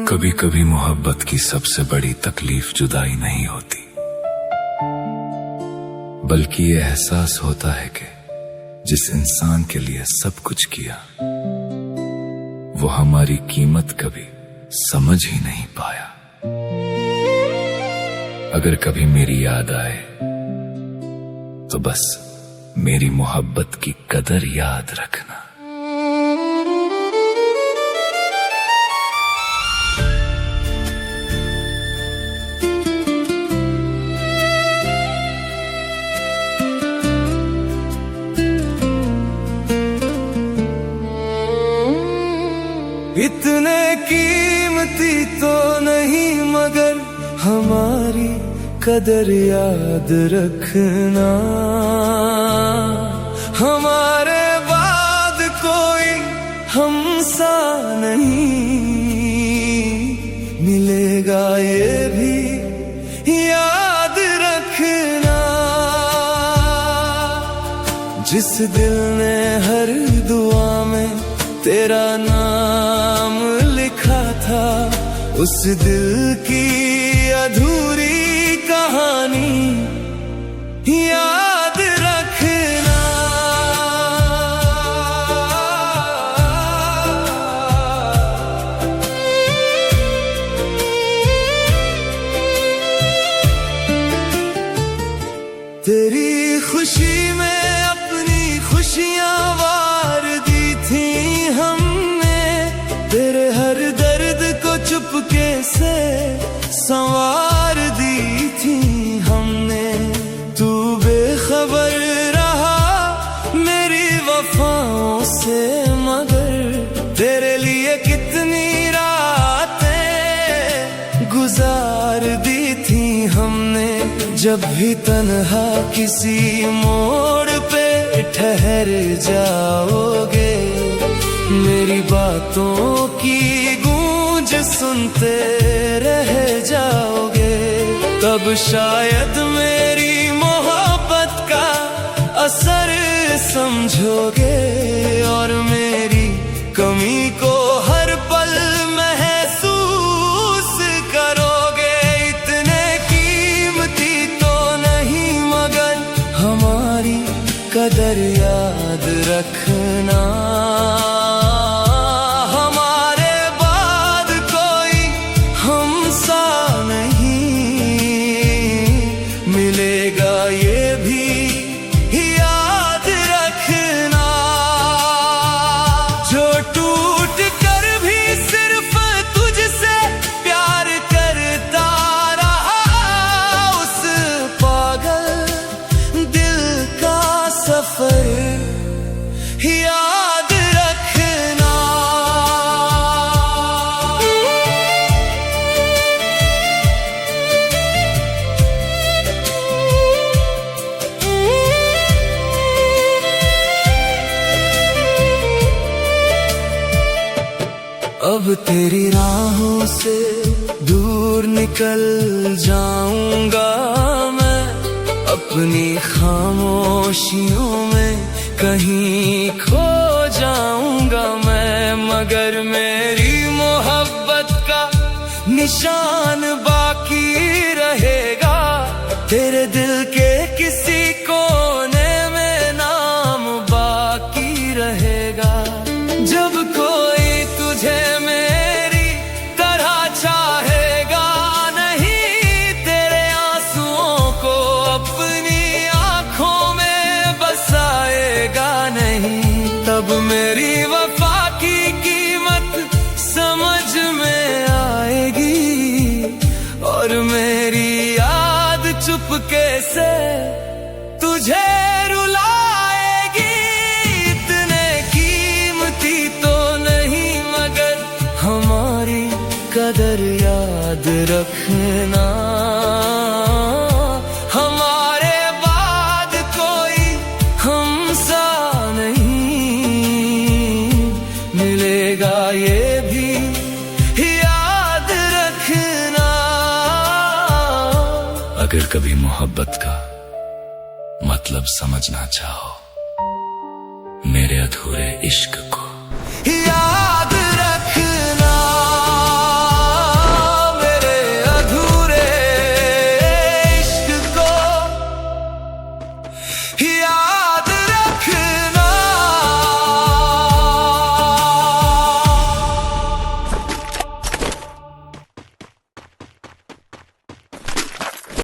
कभी कभी मोहब्बत की सबसे बड़ी तकलीफ जुदाई नहीं होती, बल्कि ये एहसास होता है कि जिस इंसान के लिए सब कुछ किया वो हमारी कीमत कभी समझ ही नहीं पाया। अगर कभी मेरी याद आए तो बस मेरी मोहब्बत की कदर याद रखना। इतने कीमती तो नहीं मगर हमारी कदर याद रखना। हमारे बाद कोई हमसा नहीं मिलेगा, ये भी याद रखना। जिस दिल ने हर दुआ में तेरा नाम लिखा था, उस दिल की अधूरी कहानी याद रखना। तेरी खुशी में अपनी खुशियां वार दी थी हमने, तेरे हर दर्द को चुपके से संवार दी थी हमने। तू बेखबर रहा मेरी वफाओं से, मगर तेरे लिए कितनी रातें गुजार दी थी हमने। जब भी तन्हा किसी मोड़ पे ठहर जाओगे, मेरी बातों की गूंज सुनते रह जाओगे, तब शायद मेरी मोहब्बत का असर समझोगे और मेरी कमी को हर पल महसूस करोगे। इतने कीमती तो नहीं मगर हमारी कदर याद रखना। याद रखना। अब तेरी राहों से दूर निकल जाऊंगा मैं, अपनी खामोशियों में कहीं खो जाऊंगा मैं, मगर मेरी मोहब्बत का निशान बाकी रहेगा। तेरे दिल के किसी कोने में नाम बाकी रहेगा। जब कोई तुझे मेरी तरह चाहेगा नहीं, तेरे आंसुओं को अपनी आंखों में बसाएगा नहीं, तब मेरी वफा की कीमत समझ में आएगी और मेरी याद चुपके से तुझे रुलाएगी। इतने कीमती तो नहीं मगर हमारी कदर याद रखना। हमारे बाद कोई हमसा नहीं मिलेगा, ये भी याद रखना। अगर कभी मोहब्बत का मतलब समझना चाहो, मेरे अधूरे इश्क को याद